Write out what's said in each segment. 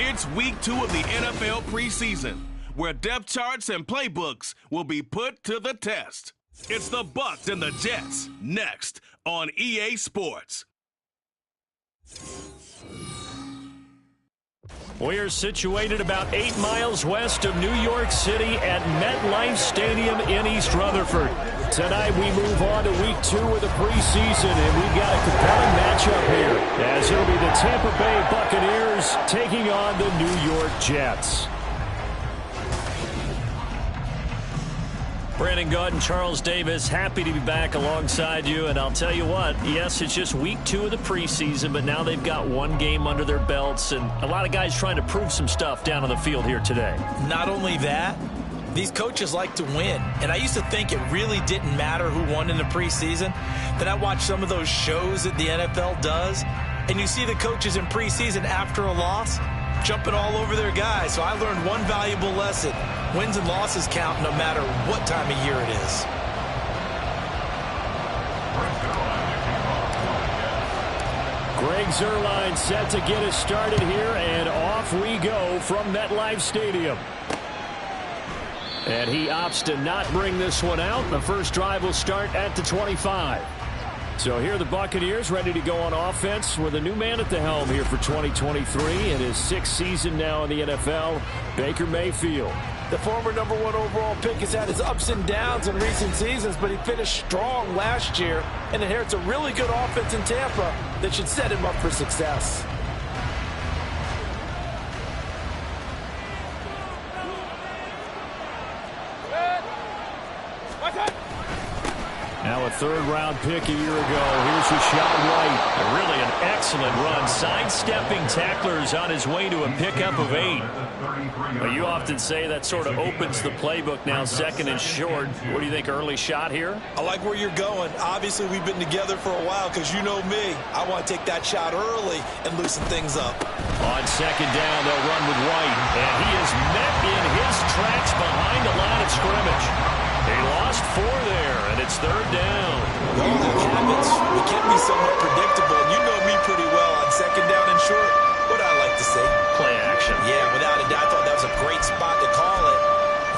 It's week 2 of the NFL preseason, where depth charts and playbooks will be put to the test. It's the Bucs and the Jets, next on EA Sports. We're situated about 8 miles west of New York City at MetLife Stadium in East Rutherford. Tonight we move on to week 2 of the preseason, and we've got a compelling matchup here, as it'll be the Tampa Bay Buccaneers taking on the New York Jets. Brandon Gaud and Charles Davis, happy to be back alongside you. And I'll tell you what, yes, it's just week 2 of the preseason, but now they've got one game under their belts, and a lot of guys trying to prove some stuff down on the field here today. Not only that, these coaches like to win. And I used to think it really didn't matter who won in the preseason. Then I watched some of those shows that the NFL does, and you see the coaches in preseason after a loss jumping all over their guys. So I learned one valuable lesson. Wins and losses count no matter what time of year it is. Greg Zuerlein set to get us started here, and off we go from MetLife Stadium. And he opts to not bring this one out. The first drive will start at the 25. So here are the Buccaneers ready to go on offense with a new man at the helm here for 2023 in his 6th season now in the NFL, Baker Mayfield. The former #1 overall pick has had his ups and downs in recent seasons, but he finished strong last year and inherits a really good offense in Tampa that should set him up for success. Now a 3rd-round pick a year ago. Here's Rashad White. Really an excellent run. Sidestepping tacklers on his way to a pickup of 8. Well, you often say that sort of opens the playbook now, 2nd and short. What do you think, early shot here? I like where you're going. Obviously, we've been together for a while because you know me. I want to take that shot early and loosen things up. On 2nd down, they'll run with White. And he is met in his tracks behind the line of scrimmage. He lost 4 there, and it's 3rd down. Well, habits, we can be somewhat predictable, and you know me pretty well on 2nd down and short. What I like to say? Play action. Yeah, without a doubt, I thought that was a great spot to call it.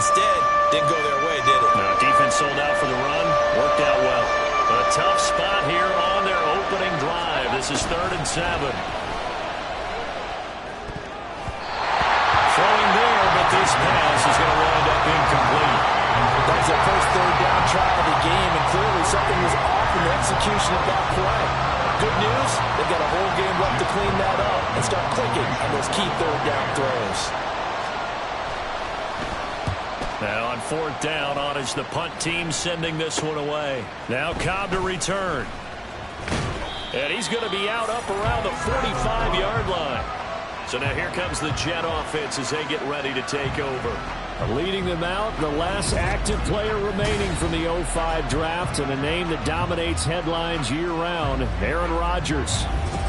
Instead, didn't go their way, did it? No, defense sold out for the run. Worked out well. But a tough spot here on their opening drive. This is 3rd and 7. Throwing there, but this pass is going to wind up incomplete. That was their first 3rd down try of the game, and clearly something was off in the execution of that play. Good news, they've got a whole game left to clean that up and start clicking on those key 3rd down throws. Now on 4th down, on is the punt team sending this one away. Now Cobb to return. And he's going to be out up around the 45-yard line. So now here comes the Jet offense as they get ready to take over. Leading them out, the last active player remaining from the 05 draft, and a name that dominates headlines year-round, Aaron Rodgers.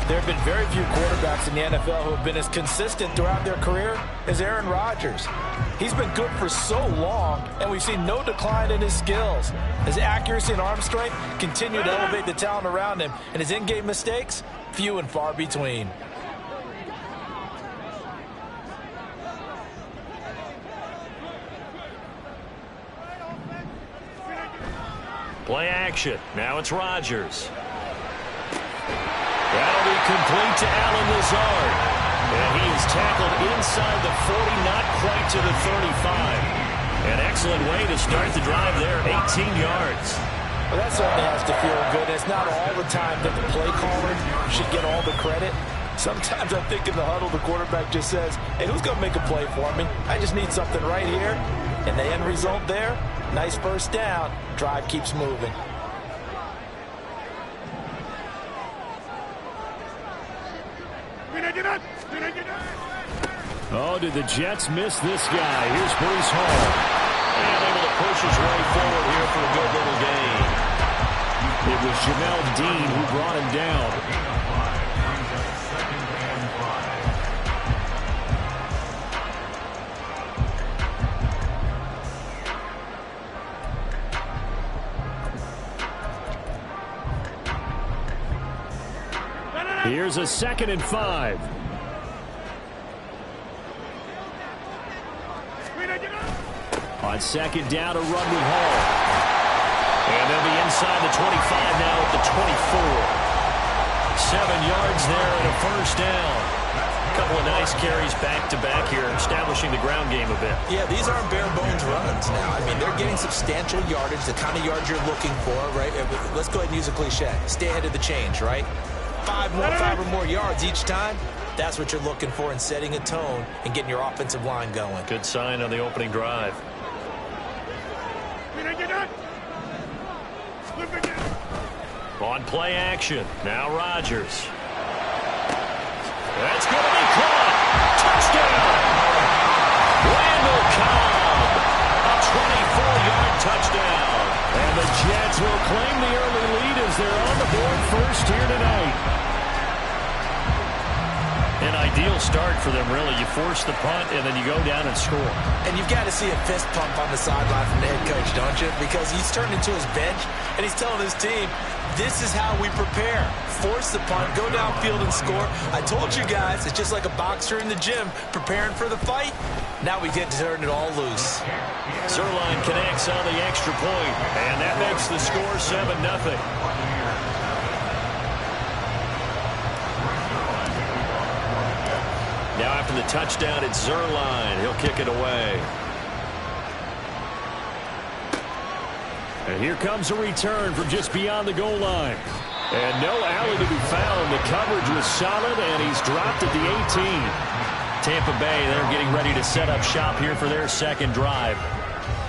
There have been very few quarterbacks in the NFL who have been as consistent throughout their career as Aaron Rodgers. He's been good for so long, and we've seen no decline in his skills. His accuracy and arm strength continue to elevate the talent around him, and his in-game mistakes, few and far between. Play action. Now it's Rodgers. That'll be complete to Allen Lazard. And he is tackled inside the 40, not quite to the 35. An excellent way to start the drive there, 18 yards. Well, that certainly has to feel good. It's not all the time that the play caller should get all the credit. Sometimes I think in the huddle, the quarterback just says, hey, who's going to make a play for me? I just need something right here. And the end result there, nice 1st down. Drive keeps moving. Oh, did the Jets miss this guy? Here's Breece Hall. And able to push his way forward here for a good little gain. It was Jamel Dean who brought him down. Here's a 2nd and 5. On second down, a run with Hall. And they'll be inside the 25 now at the 24. 7 yards there and a first down. A couple of nice carries back-to-back here, establishing the ground game a bit. Yeah, these aren't bare-bones runs now. I mean, they're getting substantial yardage, the kind of yards you're looking for, right? Let's go ahead and use a cliche. Stay ahead of the change, right? 5 or more yards each time. That's what you're looking for in setting a tone and getting your offensive line going. Good sign on the opening drive. On play action, now Rodgers. That's going to be caught. Touchdown. Randall Cobb. A 24-yard touchdown. And the Jets will claim the early lead as they're on the board first here tonight. An ideal start for them, really. You force the punt, and then you go down and score. And you've got to see a fist pump on the sideline from the head coach, don't you? Because he's turned into his bench, and he's telling his team, this is how we prepare. Force the punt, go downfield and score. I told you guys, it's just like a boxer in the gym preparing for the fight. Now we get to turn it all loose. Zerline connects on the extra point, and that makes the score 7-0. Now after the touchdown, it's Zerline. He'll kick it away. And here comes a return from just beyond the goal line. And no alley to be found. The coverage was solid, and he's dropped at the 18. Tampa Bay, they're getting ready to set up shop here for their second drive.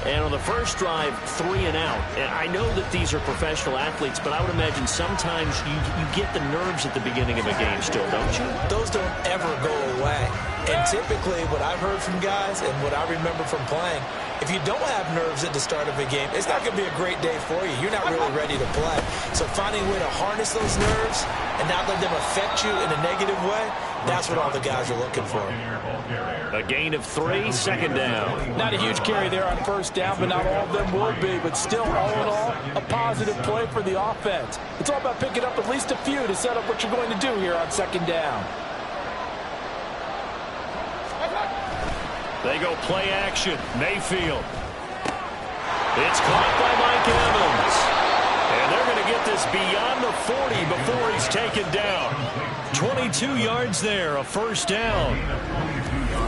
And on the first drive, 3 and out. And I know that these are professional athletes, but I would imagine sometimes you get the nerves at the beginning of a game still, don't you? Those don't ever go away. And typically what I've heard from guys and what I remember from playing, if you don't have nerves at the start of a game, it's not going to be a great day for you. You're not really ready to play. So finding a way to harness those nerves and not let them affect you in a negative way, that's what all the guys are looking for. A gain of 3, second down. Not a huge carry there on first down, but not all of them will be. But still, all in all, a positive play for the offense. It's all about picking up at least a few to set up what you're going to do here on second down. They go play action. Mayfield. It's caught by Mike Evans. And they're going to get this beyond the 40 before he's taken down. 22 yards there, a first down.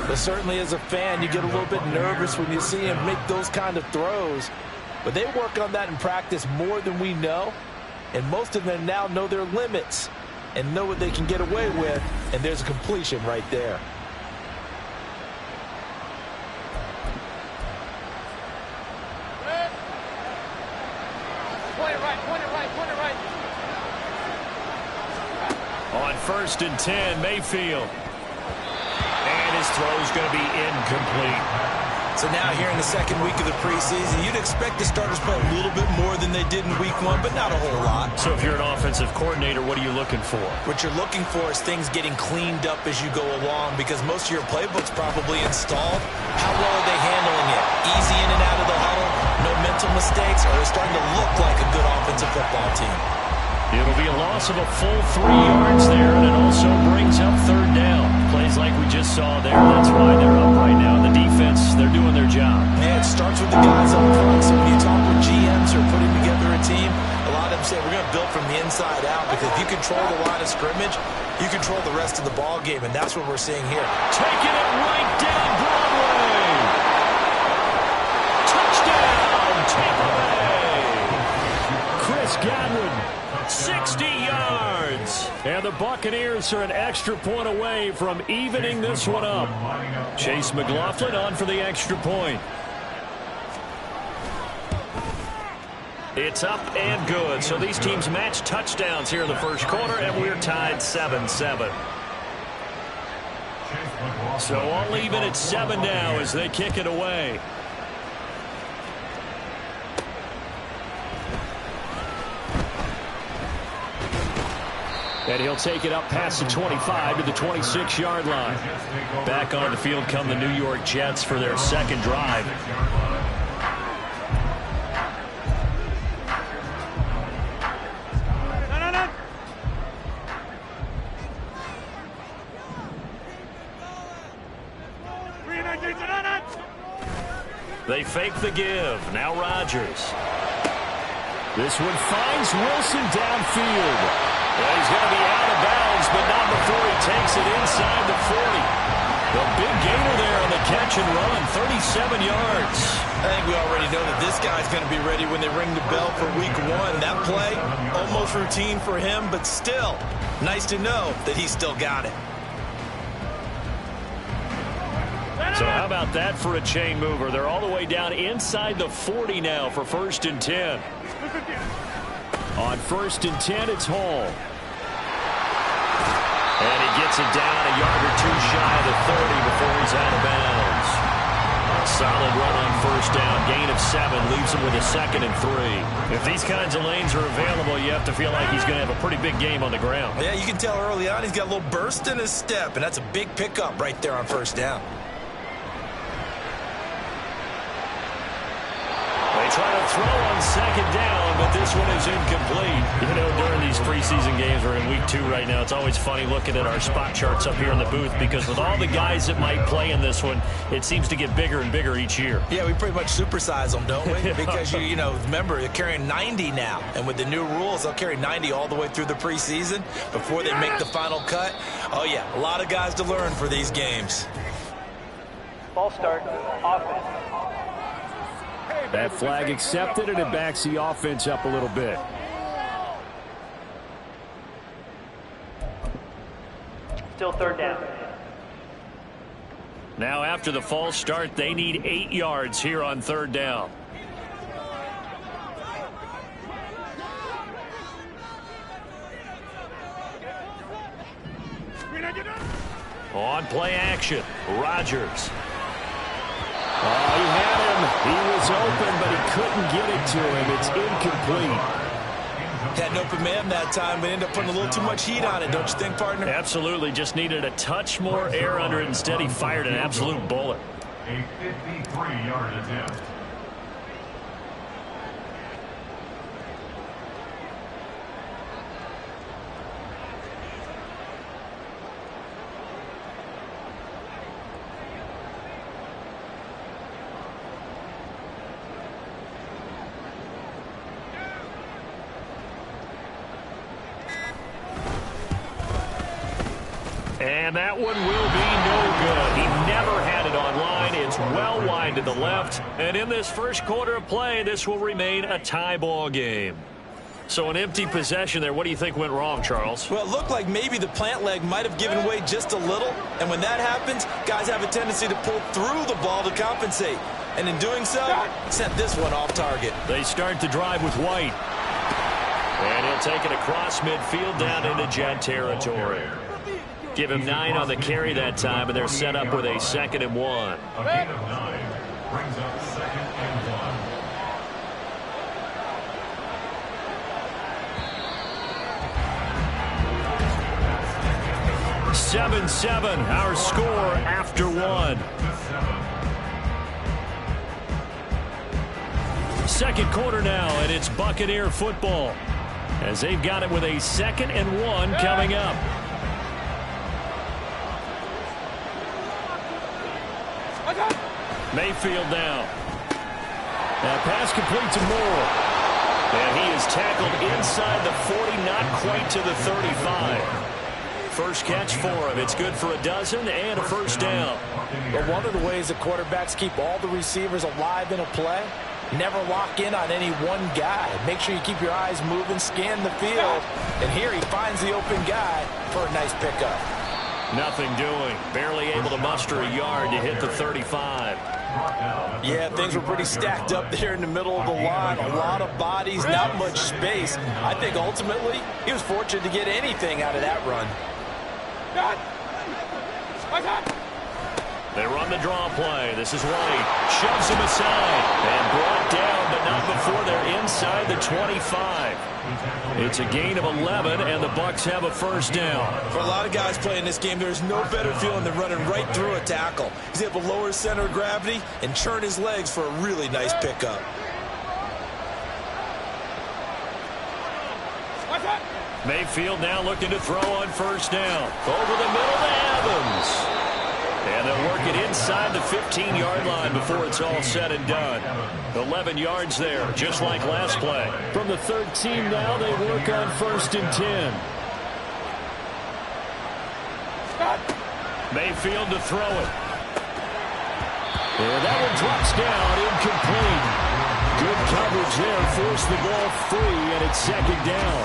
But certainly as a fan, you get a little bit nervous when you see him make those kind of throws. But they work on that in practice more than we know. And most of them now know their limits and know what they can get away with. And there's a completion right there. On 1st and 10, Mayfield. And his throw's going to be incomplete. So now here in the second week of the preseason, you'd expect the starters play a little bit more than they did in week 1, but not a whole lot. So if you're an offensive coordinator, what are you looking for? What you're looking for is things getting cleaned up as you go along, because most of your playbook's probably installed. How well are they handling it? Easy in and out of the huddle, no mental mistakes, or are they starting to look like a good offensive football team? It'll be a loss of a full 3 yards there, and it also brings up third down. Plays like we just saw there. That's why they're up right now. The defense, they're doing their job. Yeah, it starts with the guys up front. So when you talk with GMs who are putting together a team, a lot of them say we're going to build from the inside out, because if you control the line of scrimmage, you control the rest of the ball game, and that's what we're seeing here. Taking it right down Broadway. Touchdown, Tampa Bay. Chris Godwin. 60 yards. And the Buccaneers are an extra point away from evening this one up. Chase McLaughlin on for the extra point. It's up and good. So these teams match touchdowns here in the first quarter, and we're tied 7-7. So all even at 7 now as they kick it away. And he'll take it up past the 25 to the 26-yard line. Back on the field come the New York Jets for their second drive. They fake the give. Now Rodgers. This one finds Wilson downfield. Well, he's going to be out of bounds, but not before he takes it inside the 40. The big gainer there on the catch and run, 37 yards. I think we already know that this guy's going to be ready when they ring the bell for week 1. That play, almost routine for him, but still, nice to know that he's still got it. So how about that for a chain mover? They're all the way down inside the 40 now for 1st and 10. On 1st and 10, it's Hall. And he gets it down a yard or two shy of the 30 before he's out of bounds. A solid run on 1st down. Gain of 7 leaves him with a 2nd and 3. If these kinds of lanes are available, you have to feel like he's going to have a pretty big game on the ground. Yeah, you can tell early on he's got a little burst in his step, and that's a big pickup right there on 1st down. They try to throw on 2nd down, but this one is incomplete. You know, during these preseason games, we're in week 2 right now, it's always funny looking at our spot charts up here in the booth because with all the guys that might play in this one, it seems to get bigger and bigger each year. Yeah, we pretty much supersize them, don't we? Because, you know, remember, they're carrying 90 now. And with the new rules, they'll carry 90 all the way through the preseason before they make the final cut. Oh, yeah, a lot of guys to learn for these games. Ball start, offense. That flag accepted, and it backs the offense up a little bit. Still 3rd down. Now after the false start, they need 8 yards here on 3rd down. On play action, Rodgers. Oh, he had him. He was open, but he couldn't get it to him. It's incomplete. Had an open man that time, but ended up putting a little too much heat on it, don't you think, partner? Absolutely. Just needed a touch more air under it. Instead, he fired an absolute bullet. A 53-yard attempt. And that one will be no good. He never had it on line. It's well wide to the left. And in this first quarter of play, this will remain a tie ball game. So an empty possession there. What do you think went wrong, Charles? Well, it looked like maybe the plant leg might have given way just a little. And when that happens, guys have a tendency to pull through the ball to compensate. And in doing so, sent this one off target. They start the drive with White. And he'll take it across midfield down into Jet territory. Give him 9 on the carry that time, and they're set up with a 2nd and 1. A gain of 9 brings up 2nd and 1. 7-7, our score after 1. Second quarter now, and it's Buccaneer football as they've got it with a 2nd and 1 coming up. Mayfield now. That pass complete to Moore. And he is tackled inside the 40, not quite to the 35. First catch for him. It's good for a dozen and a 1st down. But one of the ways the quarterbacks keep all the receivers alive in a play, never lock in on any one guy. Make sure you keep your eyes moving, scan the field. And here he finds the open guy for a nice pickup. Nothing doing. Barely able to muster a yard to hit the 35. Yeah, things were pretty stacked up there in the middle of the line. A lot of bodies, not much space. I think ultimately he was fortunate to get anything out of that run. They run the draw play. This is White. Shoves him aside. And brought down, but not before they're inside the 25. It's a gain of 11, and the Bucs have a 1st down. For a lot of guys playing this game, there's no better feeling than running right through a tackle. He's able to lower his center of gravity and churn his legs for a really nice pickup. Mayfield now looking to throw on 1st down. Over the middle to Evans. And they'll work it inside the 15-yard line before it's all said and done. 11 yards there, just like last play. From the 13 now, they work on 1st and 10. Mayfield to throw it. And that one drops down, incomplete. Good coverage there, forced the ball free, and it's 2nd down.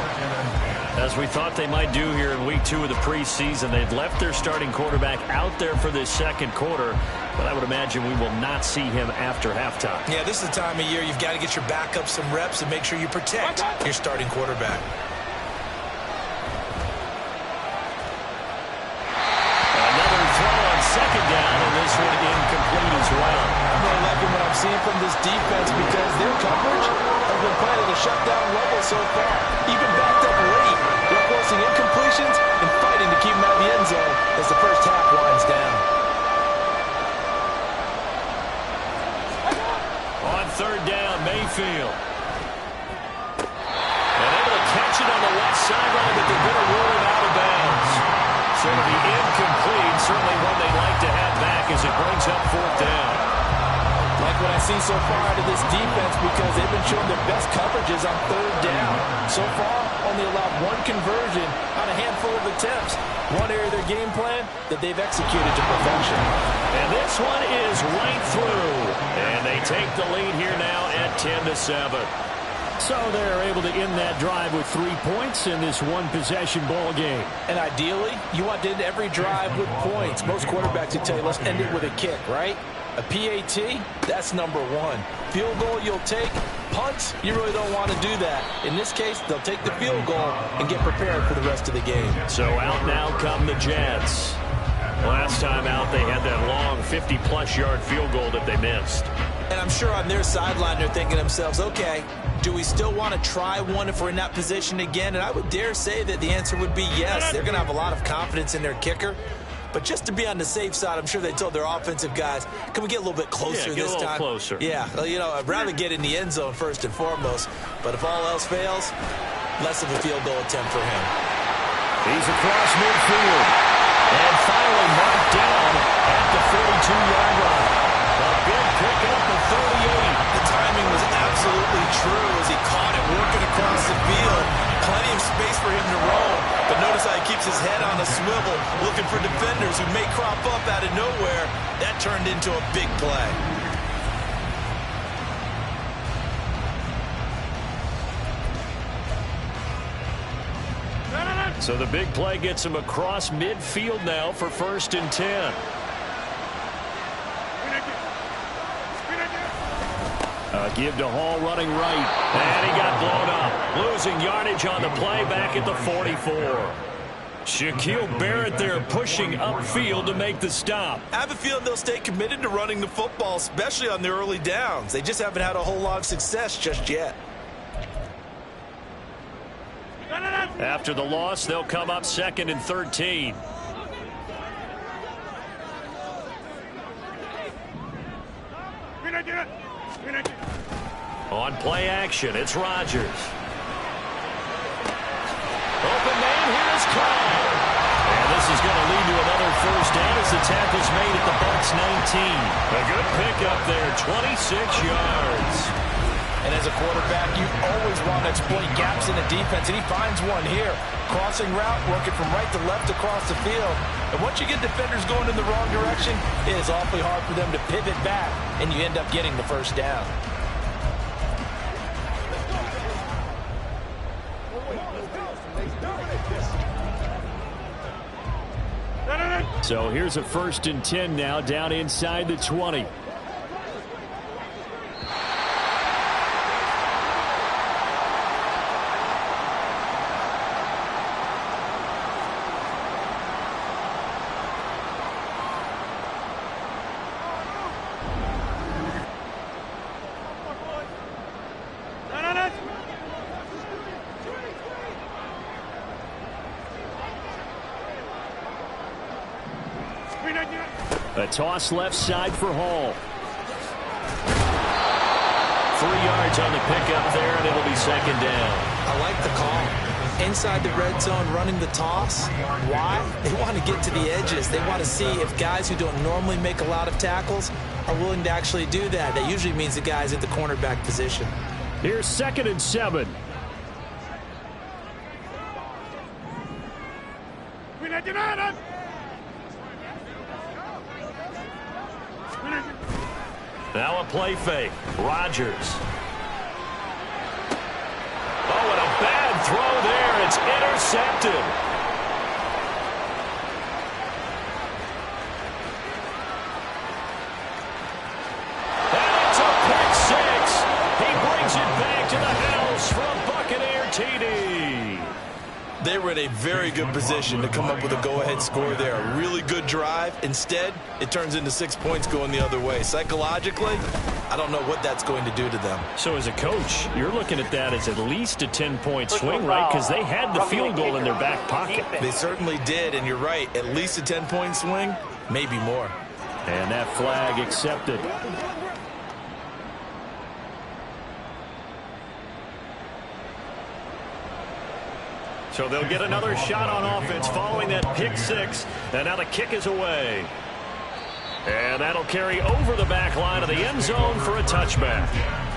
As we thought they might do here in week 2 of the preseason, they'd left their starting quarterback out there for this 2nd quarter, but I would imagine we will not see him after halftime. Yeah, this is the time of year you've got to get your backup some reps and make sure you protect your starting quarterback. Another throw on 2nd down, and this one incomplete as well. I'm really liking what I'm seeing from this defense because their coverage has been playing at a shutdown level so far. Even backed up late, they're forcing incompletions and fighting to keep them out of the end zone as the first half winds down. On 3rd down, Mayfield. And able to catch it on the left sideline, but they're going to rule it out of bounds. So it'll be incomplete, certainly one they'd like to have back as it brings up 4th down. Like what I see so far out of this defense because they've been showing their best coverages on 3rd down. So far, only allowed 1 conversion on a handful of attempts. One area of their game plan that they've executed to perfection. And this one is right through. And they take the lead here now at 10-7. So they're able to end that drive with 3 points in this one-possession ball game. And ideally, you want to end every drive with points. Most quarterbacks will tell you, let's end it with a kick, right? A PAT, that's number 1. Field goal you'll take. Punts, you really don't want to do that. In this case, they'll take the field goal and get prepared for the rest of the game. So out now come the Jets. Last time out, they had that long 50-plus yard field goal that they missed. And I'm sure on their sideline, they're thinking to themselves, okay, do we still want to try one if we're in that position again? And I would dare say that the answer would be yes. They're going to have a lot of confidence in their kicker. But just to be on the safe side, I'm sure they told their offensive guys, can we get a little bit closer this time? Closer. Yeah, well, you know, I'd rather get in the end zone first and foremost. But if all else fails, less of a field goal attempt for him. He's across midfield. And finally marked down at the 42-yard line. A big pickup of 38. The timing was absolutely true as he caught it working across the field. Plenty of space for him to roll. But notice how he keeps his head on a swivel, looking for defenders who may crop up out of nowhere. That turned into a big play. So the big play gets him across midfield now for 1st and 10. Give to Hall running right. And he got blown up. Losing yardage on the play back at the 44. Shaquille Barrett there pushing upfield to make the stop. I have a feeling they'll stay committed to running the football, especially on their early downs. They just haven't had a whole lot of success just yet. After the loss, they'll come up 2nd and 13. On play action, it's Rodgers. Open man, here's Clyde. And this is going to lead to another 1st down as the tackle's made at the Bucs 19. A good pickup there, 26 yards. And as a quarterback, you always want to exploit gaps in the defense, and he finds one here. Crossing route, working from right to left across the field. And once you get defenders going in the wrong direction, it is awfully hard for them to pivot back, and you end up getting the 1st down. So here's a 1st and 10 now down inside the 20. A toss left side for Hall. 3 yards on the pickup there, and it'll be 2nd down. I like the call. inside the red zone running the toss. Why? They want to get to the edges. They want to see if guys who don't normally make a lot of tackles are willing to actually do that. That usually means the guys at the cornerback position. Here's 2nd and 7. Now a play fake. Rodgers. Oh, and a bad throw there. It's intercepted. And it's a pick six. He brings it back to the house from Buccaneer TD. They were in a very good position to come up with a go-ahead score there. A really good drive. Instead, it turns into 6 points going the other way. Psychologically, I don't know what that's going to do to them. So as a coach, you're looking at that as at least a 10-point swing, right? Because they had the field goal in their back pocket. They certainly did, and you're right. At least a 10-point swing, maybe more. And that flag accepted. So they'll get another shot on offense following that pick six. And now the kick is away. And that'll carry over the back line of the end zone for a touchback.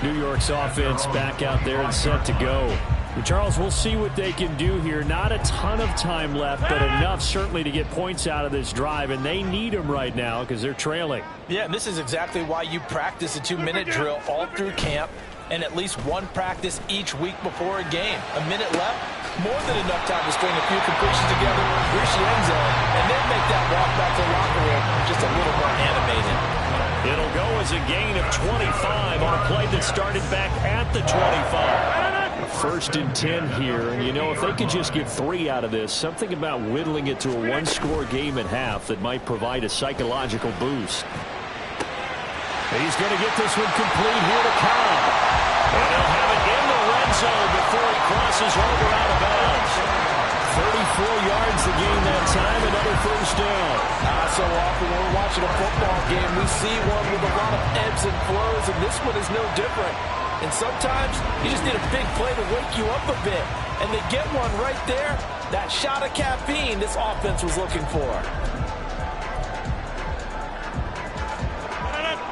New York's offense back out there and set to go. Well, Charles, we'll see what they can do here. Not a ton of time left, but enough certainly to get points out of this drive. And they need them right now because they're trailing. Yeah, and this is exactly why you practice a 2-minute drill all through camp and at least one practice each week before a game. A minute left, more than enough time to string a few completions together, reach the end zone, and then make that walk back to the locker room just a little more animated. It'll go as a gain of 25 on a play that started back at the 25. 1st and 10 here, and you know, if they could just get 3 out of this, something about whittling it to a one-score game at half that might provide a psychological boost. He's going to get this one complete here to Cobb. And he'll have it in the red zone before he crosses over out of bounds. 34 yards the game that time, another 1st down. So often when we're watching a football game, we see one with a lot of ebbs and flows, and this one is no different. And sometimes you just need a big play to wake you up a bit. And they get one right there, that shot of caffeine this offense was looking for.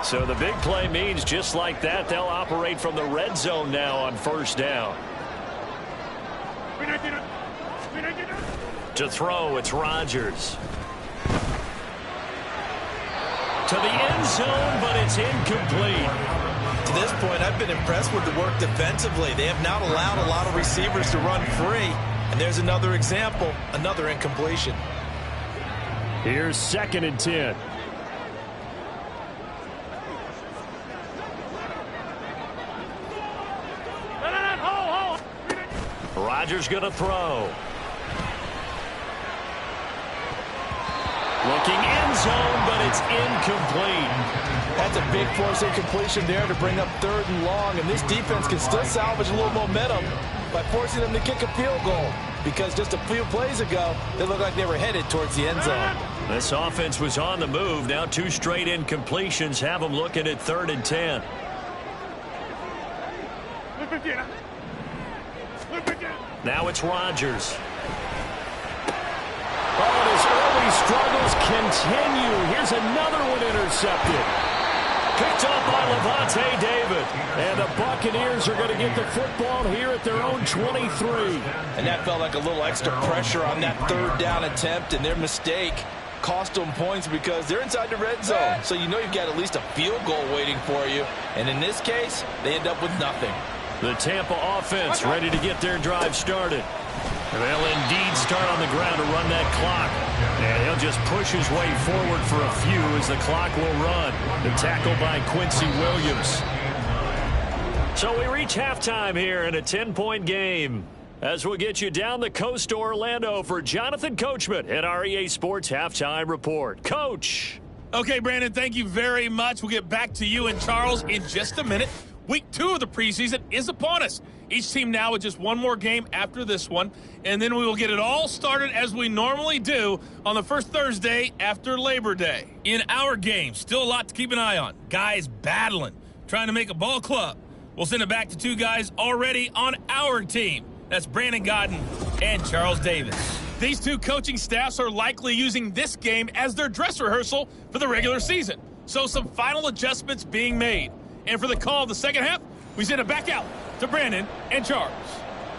So the big play means just like that, they'll operate from the red zone now on 1st down. To throw, it's Rodgers. To the end zone, but it's incomplete. To this point, I've been impressed with the work defensively. They have not allowed a lot of receivers to run free. And there's another example, another incompletion. Here's 2nd and 10. Rodgers going to throw. Looking end zone, but it's incomplete. That's a big force incompletion there to bring up 3rd and long, and this defense can still salvage a little momentum by forcing them to kick a field goal, because just a few plays ago, they looked like they were headed towards the end zone. This offense was on the move. Now 2 straight incompletions have them looking at 3rd and 10. Now it's Rodgers. Oh, and his early struggles continue. Here's another one intercepted. Picked up by Levante David. And the Buccaneers are going to get the football here at their own 23. And that felt like a little extra pressure on that 3rd down attempt, and their mistake cost them points because they're inside the red zone. So you know you've got at least a field goal waiting for you. And in this case, they end up with nothing. The Tampa offense ready to get their drive started. They'll indeed start on the ground to run that clock. And he'll just push his way forward for a few as the clock will run. The tackle by Quincy Williams. So we reach halftime here in a 10-point game. As we'll get you down the coast to Orlando for Jonathan Coachman at our EA Sports Halftime Report. Coach. Okay, Brandon, thank you very much. We'll get back to you and Charles in just a minute. Week 2 of the preseason is upon us. Each team now with just one more game after this one, and then we will get it all started as we normally do on the first Thursday after Labor Day. In our game, still a lot to keep an eye on. Guys battling, trying to make a ball club. We'll send it back to 2 guys already on our team. That's Brandon Godden and Charles Davis. These two coaching staffs are likely using this game as their dress rehearsal for the regular season. So some final adjustments being made. And for the call of the second half, we send it back out to Brandon and Charles.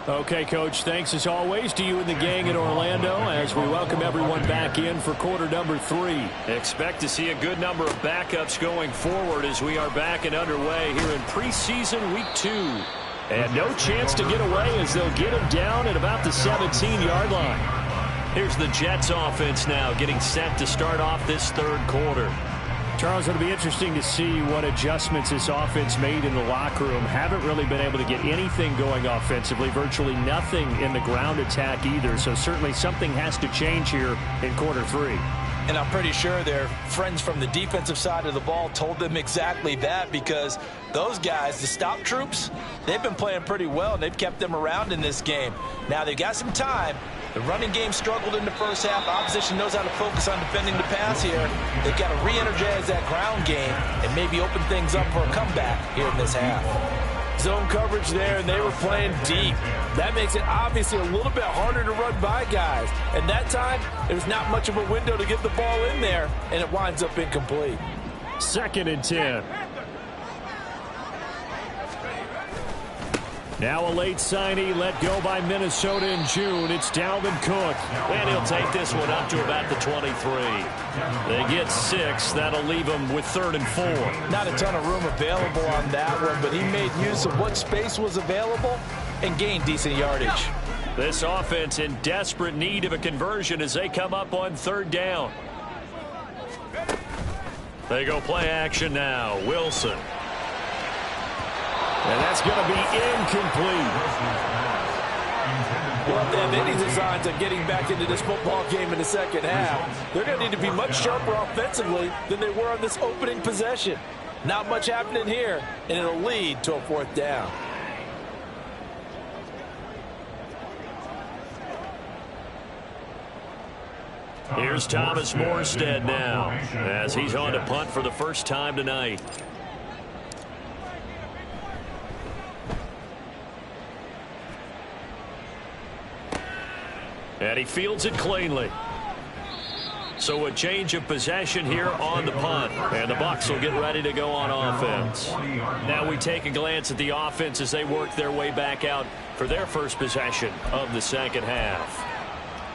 Okay, Coach, thanks as always to you and the gang in Orlando as we welcome everyone back in for quarter number 3. Expect to see a good number of backups going forward as we are back and underway here in preseason week 2. And no chance to get away as they'll get him down at about the 17-yard line. Here's the Jets offense now getting set to start off this third quarter. Charles, it'll be interesting to see what adjustments this offense made in the locker room. Haven't really been able to get anything going offensively, virtually nothing in the ground attack either. So certainly something has to change here in quarter 3. And I'm pretty sure their friends from the defensive side of the ball told them exactly that, because those guys, the stop troops, they've been playing pretty well, and they've kept them around in this game. Now they've got some time. The running game struggled in the first half. Opposition knows how to focus on defending the pass here. They've got to re-energize that ground game and maybe open things up for a comeback here in this half. Zone coverage there, and they were playing deep. That makes it obviously a little bit harder to run by guys. And that time, there's not much of a window to get the ball in there, and it winds up incomplete. 2nd and 10. Now a late signee let go by Minnesota in June. It's Dalvin Cook. And he'll take this one up to about the 23. They get 6. That'll leave them with 3rd and 4. Not a ton of room available on that one, but he made use of what space was available and gained decent yardage. This offense in desperate need of a conversion as they come up on 3rd down. They go play action now. Wilson. And that's going to be incomplete. Well, if they have any designs on getting back into this football game in the second half, they're going to need to be much sharper offensively than they were on this opening possession. Not much happening here, and it'll lead to a 4th down. Here's Thomas Morstead now as he's on to punt for the first time tonight. And he fields it cleanly. So a change of possession here on the punt. And the Bucs will get ready to go on offense. Now we take a glance at the offense as they work their way back out for their first possession of the second half.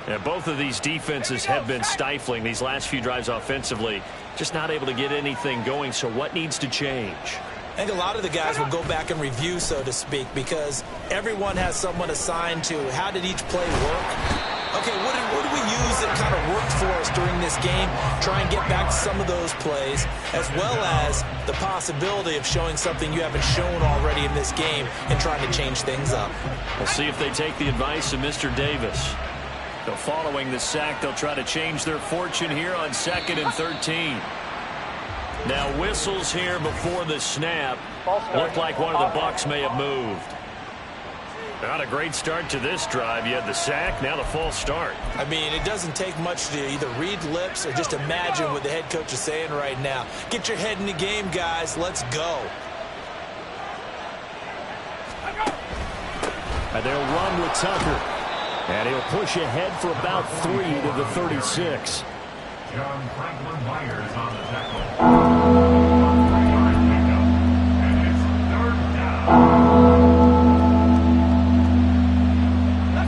And both of these defenses have been stifling these last few drives offensively. Just not able to get anything going. So what needs to change? I think a lot of the guys will go back and review, so to speak, because everyone has someone assigned to how did each play work. Okay, what did we use that kind of worked for us during this game? Try and get back to some of those plays, as well as the possibility of showing something you haven't shown already in this game and trying to change things up. We'll see if they take the advice of Mr. Davis. So following the sack, they'll try to change their fortune here on 2nd and 13. Now whistles here before the snap. Looked like one of the Bucs may have moved. Not a great start to this drive. You had the sack, now the false start. I mean, it doesn't take much to either read lips or just imagine what the head coach is saying right now. Get your head in the game, guys. Let's go. And they'll run with Tucker. And he'll push ahead for about 3 to the 36. John Franklin Myers on the tackle. And it's 3rd down.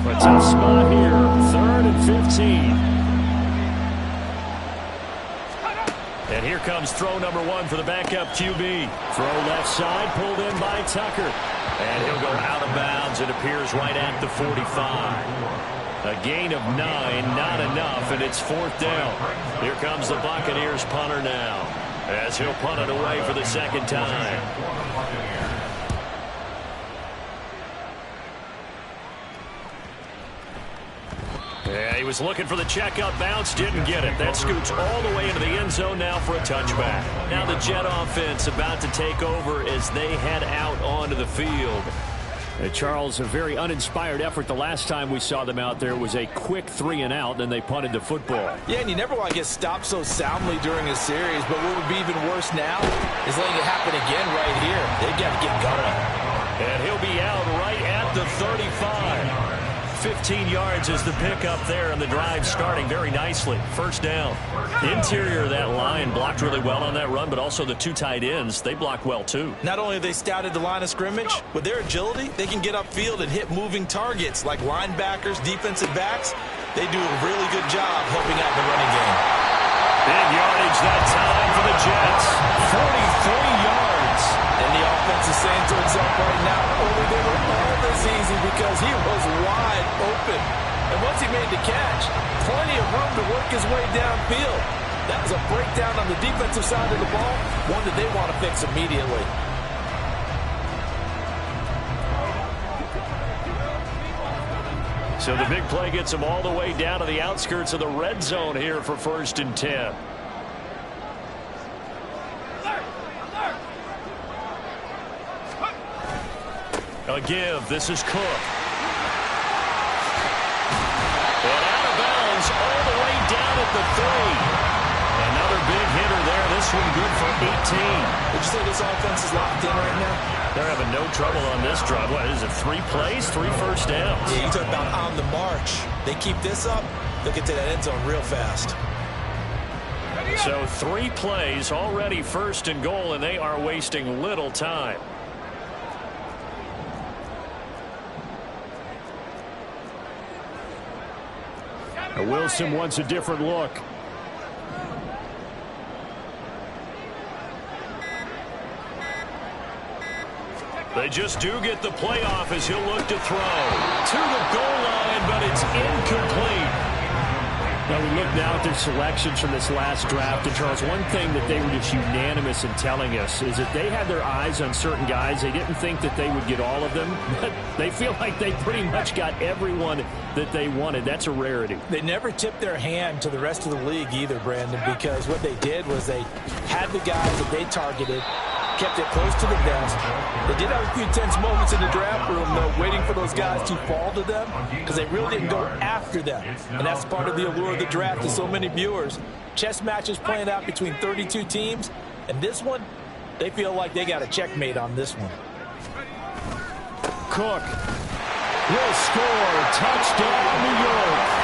A tough spot here. 3rd and 15. And here comes throw number 1 for the backup QB. Throw left side, pulled in by Tucker. And he'll go out of bounds. It appears right at the 45. A gain of 9, not enough, and it's 4th down. Here comes the Buccaneers punter now, as he'll punt it away for the 2nd time. Yeah, he was looking for the checkout bounce, didn't get it. That scoots all the way into the end zone now for a touchback. Now the Jet offense about to take over as they head out onto the field. Charles, a very uninspired effort the last time we saw them out there. Was a quick 3 and out, and they punted the football. Yeah, and you never want to get stopped so soundly during a series, but what would be even worse now is letting it happen again right here. They've got to get going. And he'll be out right at the 35. 15 yards is the pickup there, and the drive starting very nicely. First down. The interior of that line blocked really well on that run, but also the two tight ends, they blocked well too. Not only have they scouted the line of scrimmage, with their agility, they can get upfield and hit moving targets like linebackers, defensive backs. They do a really good job helping out the running game. Big yardage that time for the Jets. 43 yards. And the offense is saying to itself right now, only they were all this easy because he was wide open. And once he made the catch, plenty of room to work his way downfield. That was a breakdown on the defensive side of the ball, one that they want to fix immediately. So the big play gets them all the way down to the outskirts of the red zone here for 1st and 10. A give. This is Cook. And out of bounds all the way down at the 3. Another big hitter there. This one good for 18. Would you say this offense is locked in right now? They're having no trouble on this drive. What is it, 3 plays, 3 first downs? Yeah, you talk about on the march. They keep this up, they'll get to that end zone real fast. So 3 plays, already 1st and goal, and they are wasting little time. Wilson wants a different look. They just do get the playoff as he'll look to throw. To the goal line, but it's incomplete. Now we look now at their selections from this last draft, and Charles, one thing that they were just unanimous in telling us is that they had their eyes on certain guys. They didn't think that they would get all of them, but they feel like they pretty much got everyone that they wanted. That's a rarity. They never tipped their hand to the rest of the league either, Brandon, because what they did was they had the guys that they targeted, kept it close to the vest. They did have a few tense moments in the draft room, though, waiting for those guys to fall to them because they really didn't go after them. And that's part of the allure of the draft to so many viewers. Chess matches playing out between 32 teams, and this one, they feel like they got a checkmate on this one. Cook will score. Touchdown, New York.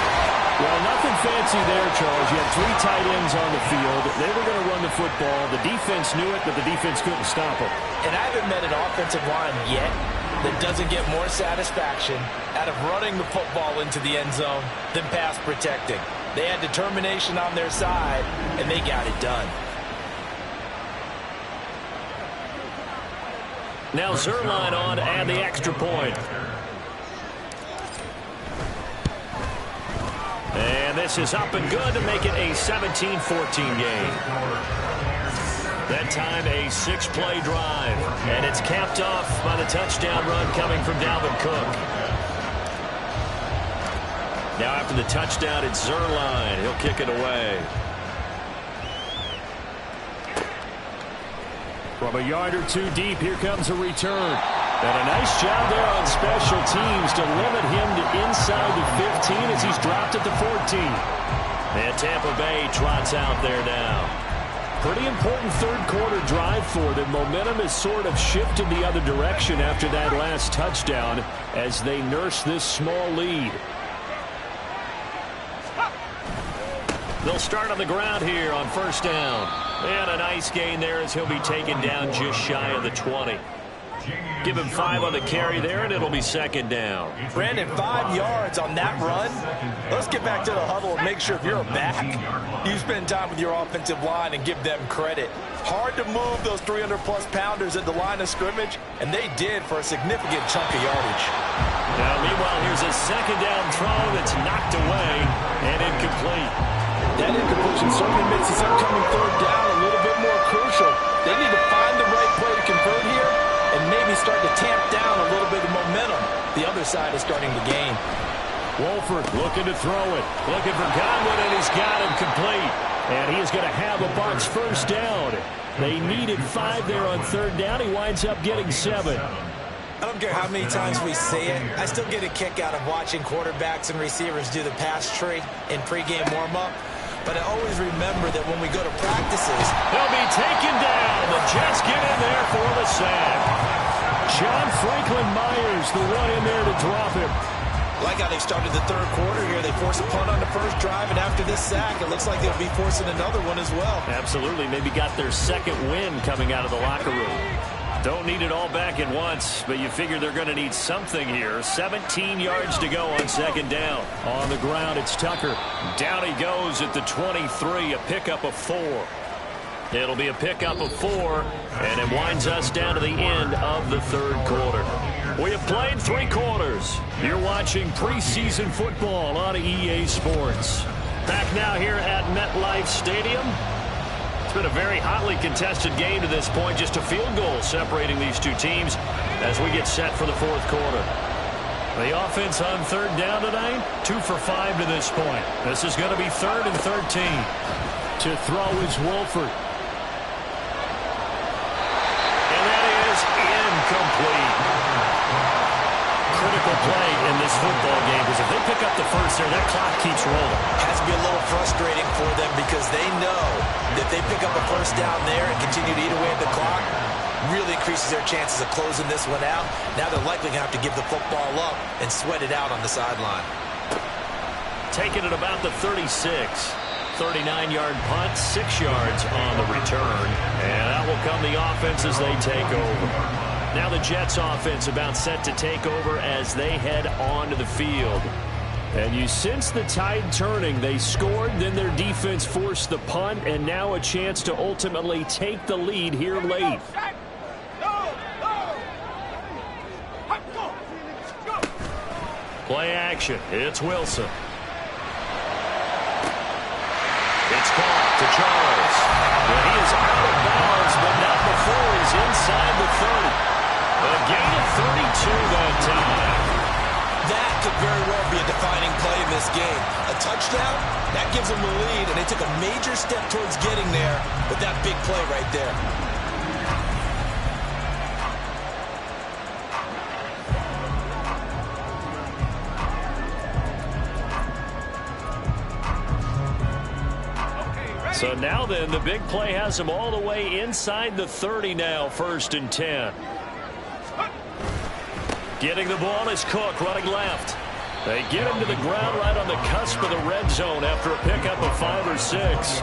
Well, nothing fancy there, Charles. You had 3 tight ends on the field. They were going to run the football. The defense knew it, but the defense couldn't stop them. And I haven't met an offensive line yet that doesn't get more satisfaction out of running the football into the end zone than pass protecting. They had determination on their side, and they got it done. Now Zerline on and the extra point. And this is up and good to make it a 17-14 game. That time a 6-play drive. And it's capped off by the touchdown run coming from Dalvin Cook. Now after the touchdown, it's Zerline. He'll kick it away. From a yard or 2 deep, here comes a return. And a nice job there on special teams to limit him to inside the 15 as he's dropped at the 14. And Tampa Bay trots out there now. Pretty important third-quarter drive for them. Momentum has sort of shifted the other direction after that last touchdown as they nurse this small lead. They'll start on the ground here on 1st down. And a nice gain there as he'll be taken down just shy of the 20. Give him 5 on the carry there, and it'll be 2nd down. Brandon, 5 yards on that run. Let's get back to the huddle and make sure if you're a back, you spend time with your offensive line and give them credit. Hard to move those 300-plus pounders at the line of scrimmage, and they did for a significant chunk of yardage. Now, meanwhile, here's a 2nd down throw that's knocked away and incomplete. That incompletion certainly makes this upcoming 3rd down a little bit more crucial. They need to find the right play to convert here and maybe start to tamp down a little bit of momentum. The other side is starting to gain. Wolford looking to throw it. Looking for Godwin, and he's got him complete. And he is going to have a Bucs 1st down. They needed 5 there on 3rd down. He winds up getting 7. I don't care how many times we say it. I still get a kick out of watching quarterbacks and receivers do the pass tree in pregame warm-up. But I always remember that when we go to practices, he'll be taken down. The Jets get in there for the sack. John Franklin Myers, the one in there to drop him. Like how they started the third quarter here. They forced a punt on the first drive, and after this sack, it looks like they'll be forcing another one as well. Absolutely. Maybe got their second win coming out of the locker room. Don't need it all back at once, but you figure they're going to need something here. 17 yards to go on second down. On the ground, it's Tucker. Down he goes at the 23, a pickup of 4. It'll be a pickup of 4, and it winds us down to the end of the third quarter. We have played 3 quarters. You're watching preseason football on EA Sports. Back now here at MetLife Stadium. It's been a very hotly contested game to this point. Just a field goal separating these two teams as we get set for the fourth quarter. The offense on third down tonight, 2 for 5 to this point. This is going to be 3rd and 13. To throw is Wolford. And that is incomplete. Critical play in this football game, because if they pick up the first there, that clock keeps rolling. Has to be a little frustrating for them because they know that they pick up a first down there and continue to eat away at the clock, really increases their chances of closing this one out. Now they're likely going to have to give the football up and sweat it out on the sideline. Taking it about the 36. 39-yard punt, 6 yards on the return. And out will come the offense as they take over. Now the Jets offense about set to take over as they head onto the field. And you sense the tide turning. They scored, then their defense forced the punt, and now a chance to ultimately take the lead here late. Play action. It's Wilson. It's caught to Charles. Well, he is out of bounds, but not before he's inside the 30. A gain of 32 that time. That could very well be a defining play in this game. A touchdown, that gives them the lead, and they took a major step towards getting there with that big play right there. So now then, the big play has them all the way inside the 30 now, 1st and 10. Getting the ball is Cook running left. They get him to the ground right on the cusp of the red zone after a pickup of 5 or 6.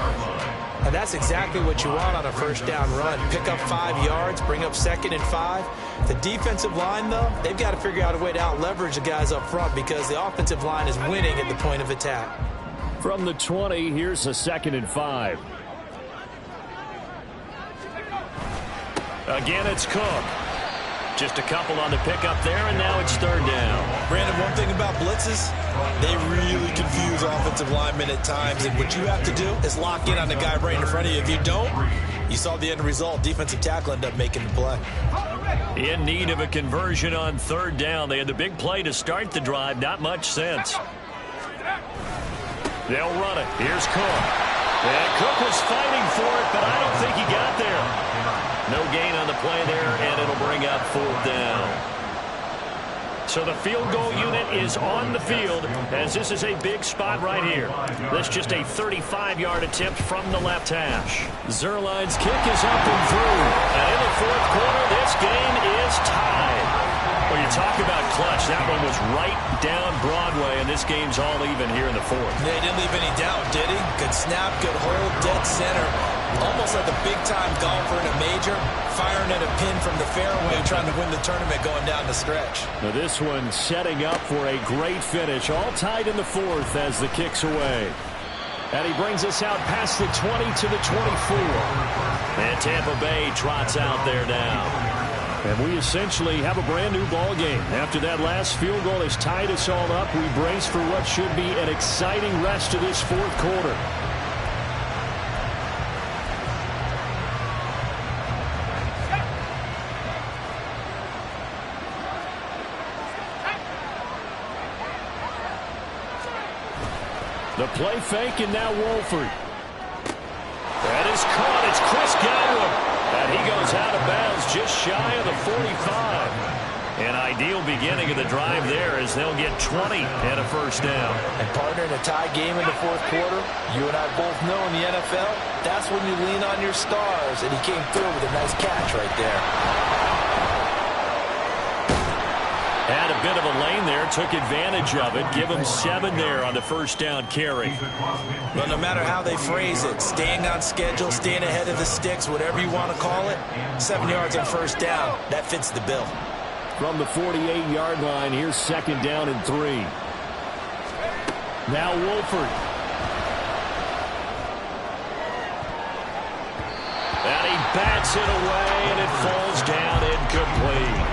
And that's exactly what you want on a first down run. Pick up 5 yards, bring up 2nd and 5. The defensive line, though, they've got to figure out a way to out-leverage the guys up front because the offensive line is winning at the point of attack. From the 20, here's a 2nd and 5. Again, it's Cook. Just a couple on the pickup there, and now it's 3rd down. Brandon, one thing about blitzes, they really confuse offensive linemen at times, and what you have to do is lock in on the guy right in front of you. If you don't, you saw the end result. Defensive tackle ended up making the play. In need of a conversion on 3rd down. They had the big play to start the drive. Not much sense. They'll run it. Here's Cook. And Cook was fighting for it, but I don't think he got there. No gain on the play there, and it'll bring up 4th down. So the field goal unit is on the field, as this is a big spot right here. This just a 35-yard attempt from the left hash. Zerline's kick is up and through. And in the 4th quarter, this game is tied. Well, you talk about clutch. That one was right down Broadway, and this game's all even here in the 4th. They didn't leave any doubt, did he? Good snap, good hold, dead center. Almost like a big-time golfer in a major, firing at a pin from the fairway, trying to win the tournament going down the stretch. Now this one setting up for a great finish. All tied in the 4th as the kick's away. And he brings us out past the 20 to the 24. And Tampa Bay trots out there now. And we essentially have a brand-new ball game. After that last field goal has tied us all up, we brace for what should be an exciting rest of this 4th quarter. The play fake, and now Wolford. That is caught. It's Chris Godwin. And he goes out of bounds just shy of the 45. An ideal beginning of the drive there as they'll get 20 and a first down. And partner, in a tie game in the 4th quarter, you and I both know in the NFL, that's when you lean on your stars. And he came through with a nice catch right there. Had a bit of a lane there, took advantage of it. Give him 7 there on the first down carry. Well, no matter how they phrase it, staying on schedule, staying ahead of the sticks, whatever you want to call it, 7 yards on first down, that fits the bill. From the 48-yard line, here's 2nd down and 3. Now Wolford. And he bats it away, and it falls down incomplete.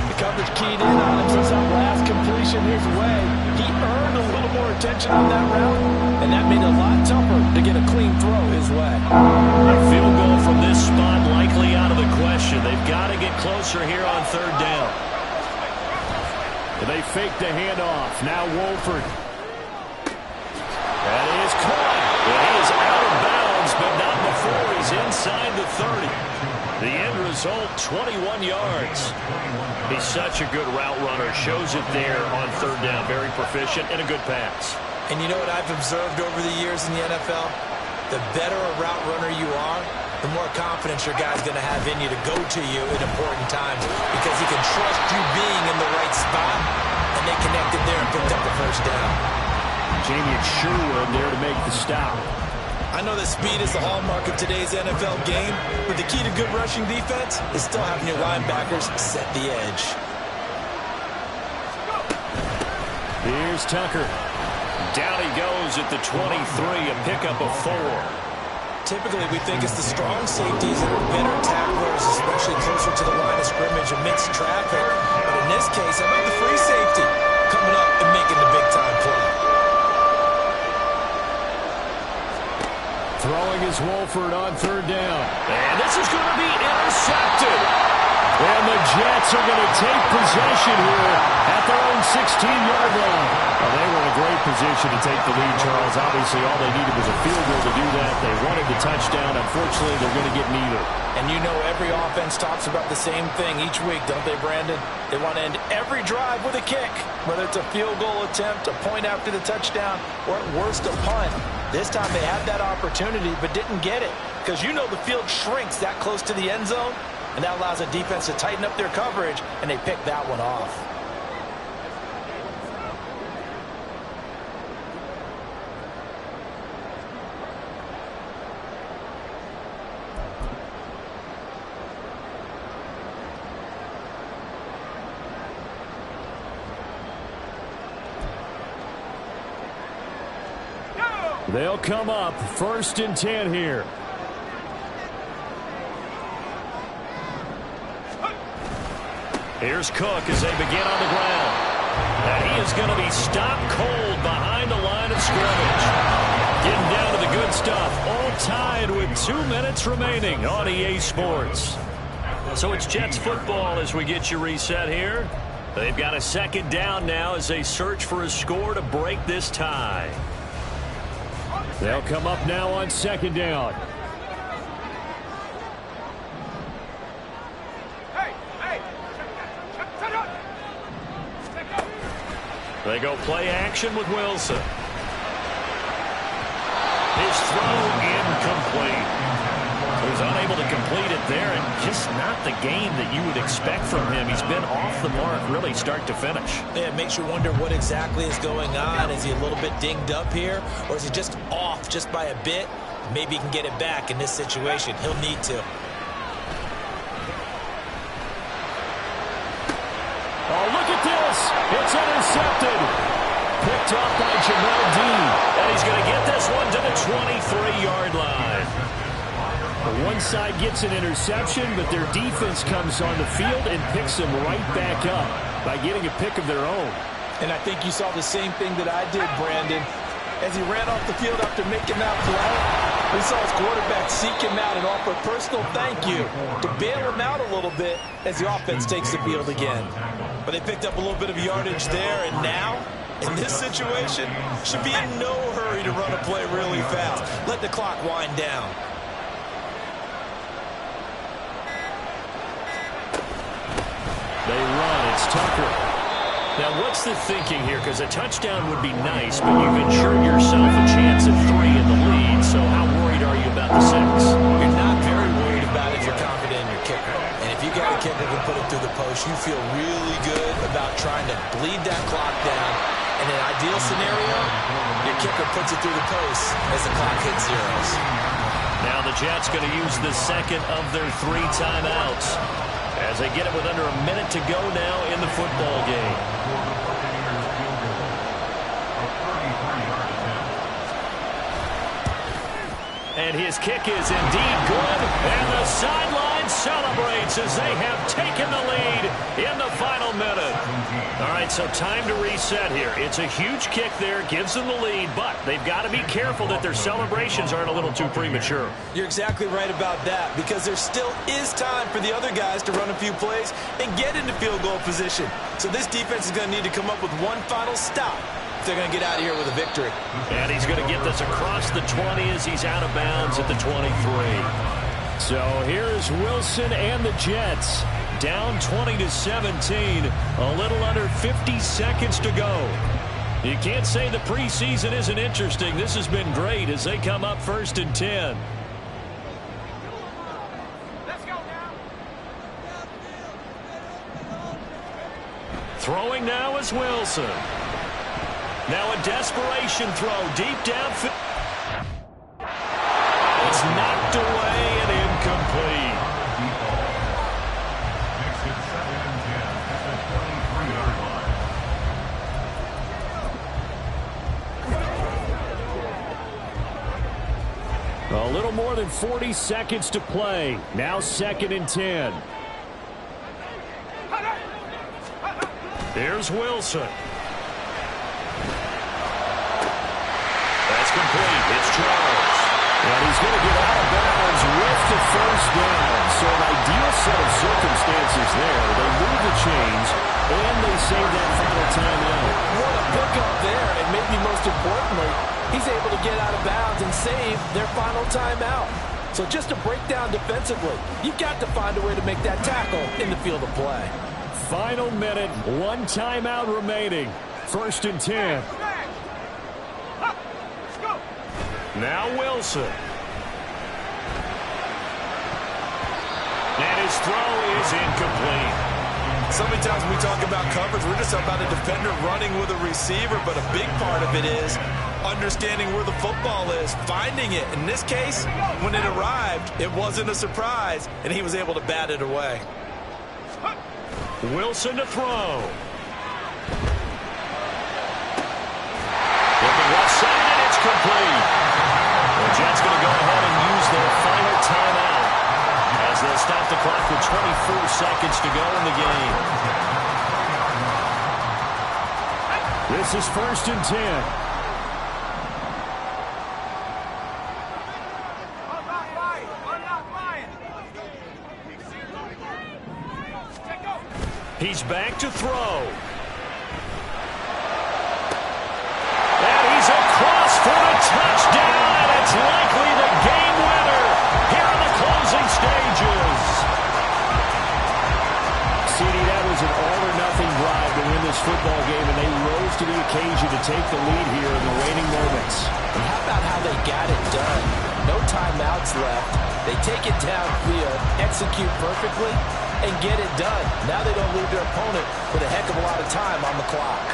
The coverage keyed in on him since that last completion his way. He earned a little more attention on that route, and that made it a lot tougher to get a clean throw his way. A field goal from this spot likely out of the question. They've got to get closer here on 3rd down. They fake the handoff. Now Wolford. That is caught. He is out of bounds, but not before he's inside the 30. The end result, 21 yards. He's such a good route runner. Shows it there on 3rd down. Very proficient and a good pass. And you know what I've observed over the years in the NFL? The better a route runner you are, the more confidence your guy's going to have in you to go to you in important times because he can trust you being in the right spot, and they connected there and picked up the first down. Jamie Sherwood there to make the stop. I know that speed is the hallmark of today's NFL game, but the key to good rushing defense is still having your linebackers set the edge. Here's Tucker. Down he goes at the 23, a pickup of 4. Typically, we think it's the strong safeties that are better tacklers, especially closer to the line of scrimmage amidst traffic. But in this case, how about the free safety coming up and making the big-time play? Throwing is Wolford on 3rd down. And this is going to be intercepted. And the Jets are going to take possession here at their own 16-yard line. Well, they were in a great position to take the lead, Charles. Obviously, all they needed was a field goal to do that. They wanted the touchdown. Unfortunately, they're going to get neither. And you know every offense talks about the same thing each week, don't they, Brandon? They want to end every drive with a kick, whether it's a field goal attempt, a point after the touchdown, or at worst, a punt. This time they had that opportunity but didn't get it because you know the field shrinks that close to the end zone, and that allows a defense to tighten up their coverage, and they picked that one off. They'll come up 1st and 10 here. Here's Cook as they begin on the ground. And he is going to be stopped cold behind the line of scrimmage. Getting down to the good stuff. All tied with 2 minutes remaining on EA Sports. So it's Jets football as we get you reset here. They've got a 2nd down now as they search for a score to break this tie. They'll come up now on 2nd down. They go play action with Wilson. His throw incomplete. He was unable to complete it there, and just not the game that you would expect from him. He's been off the mark really start to finish. Yeah, it makes you wonder what exactly is going on. Is he a little bit dinged up here, or is he just off just by a bit? Maybe he can get it back in this situation. He'll need to. Oh, look at this. It's intercepted. Picked up by Jamel Dean. And he's going to get this one to the 23-yard line. One side gets an interception, but their defense comes on the field and picks them right back up by getting a pick of their own. And I think you saw the same thing that I did, Brandon. As he ran off the field after making that play, we saw his quarterback seek him out and offer a personal thank you to bail him out a little bit as the offense takes the field again. But they picked up a little bit of yardage there, and now, in this situation, should be in no hurry to run a play really fast. Let the clock wind down. They run. It's Tucker. Now, what's the thinking here? Because a touchdown would be nice, but you've ensured yourself a chance of 3 in the lead. So how worried are you about the 6? You're not very worried about it if you're confident in your kicker. And if you got to kicker can put it through the post, you feel really good about trying to bleed that clock down. In an ideal scenario, your kicker puts it through the post as the clock hits zeros. Now the Jets going to use the second of their 3 timeouts as they get it with under a minute to go now in the football game. And his kick is indeed good, and the sideline celebrates as they have taken the lead in the final minute. All right, so time to reset here. It's a huge kick there, gives them the lead, but they've got to be careful that their celebrations aren't a little too premature. You're exactly right about that, because there still is time for the other guys to run a few plays and get into field goal position. So this defense is going to need to come up with one final stop. They're going to get out of here with a victory. And he's going to get this across the 20 as he's out of bounds at the 23. So here's Wilson and the Jets. Down 20-17. A little under 50 seconds to go. You can't say the preseason isn't interesting. This has been great as they come up 1st and 10. Throwing now is Wilson. Now a desperation throw deep downfield. It's knocked away and incomplete. Next is 2nd and 10 at the 23-yard line. A little more than 40 seconds to play. Now 2nd and 10. Here's Wilson. That's complete. It's Charles. And he's going to get out of bounds with the 1st down. So an ideal set of circumstances there. They move the chains, and they save that final timeout. What a pickup there, and maybe most importantly, he's able to get out of bounds and save their final timeout. So just to break down defensively, you've got to find a way to make that tackle in the field of play. Final minute, 1 timeout remaining. 1st and 10. Now Wilson. And his throw is incomplete. So many times when we talk about coverage, we're just about a defender running with a receiver, but a big part of it is understanding where the football is, finding it. In this case, when it arrived, it wasn't a surprise, and he was able to bat it away. Wilson to throw. Looking left side, and it's complete. The Jets going to go ahead and use their final timeout as they'll stop the clock with 24 seconds to go in the game. This is 1st and 10. He's back to throw. And he's across for a touchdown, and it's likely the game winner here in the closing stages. CD, that was an all-or-nothing drive to win this football game, and they rose to the occasion to take the lead here in the waning moments. And how about how they got it done? No timeouts left. They take it downfield, execute perfectly, and get it done. Now they don't leave their opponent with a heck of a lot of time on the clock.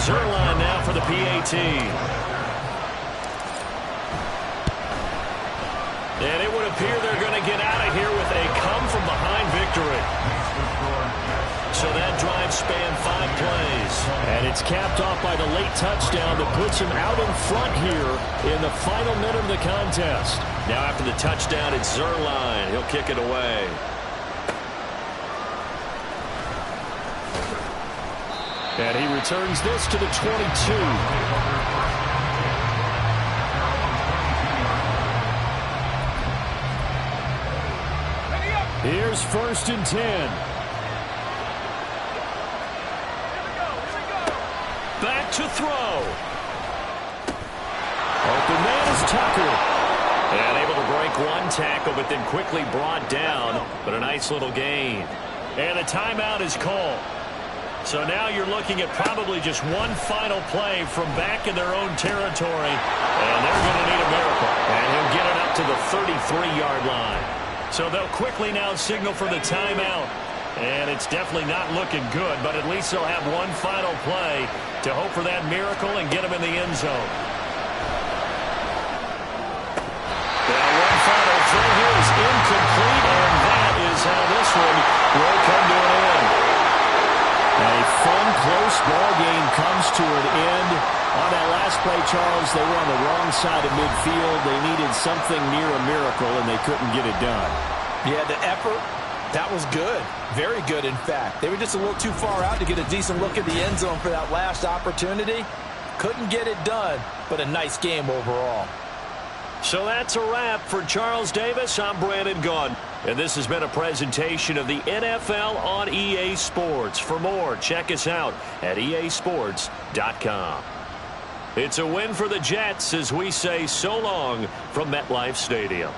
Zerline now for the PAT. And it would appear they're going to get out of here with a come-from-behind victory. So that drive spanned 5 plays. And it's capped off by the late touchdown that puts him out in front here in the final minute of the contest. Now after the touchdown, it's Zerline. He'll kick it away. And he returns this to the 22. Here's 1st and 10. Back to throw. Open man is Tucker. And able to break one tackle, but then quickly brought down. But a nice little gain. And a timeout is called. So now you're looking at probably just one final play from back in their own territory, and they're going to need a miracle. And he'll get it up to the 33-yard line. So they'll quickly now signal for the timeout. And it's definitely not looking good, but at least they'll have one final play to hope for that miracle and get them in the end zone. Now one final throw here is incomplete, and that is how this one will come to an end. A fun, close ball game comes to an end. On that last play, Charles, they were on the wrong side of midfield. They needed something near a miracle, and they couldn't get it done. Yeah, the effort, that was good. Very good, in fact. They were just a little too far out to get a decent look at the end zone for that last opportunity. Couldn't get it done, but a nice game overall. So that's a wrap for Charles Davis. I'm Brandon Gaudin. And this has been a presentation of the NFL on EA Sports. For more, check us out at easports.com. It's a win for the Jets as we say so long from MetLife Stadium.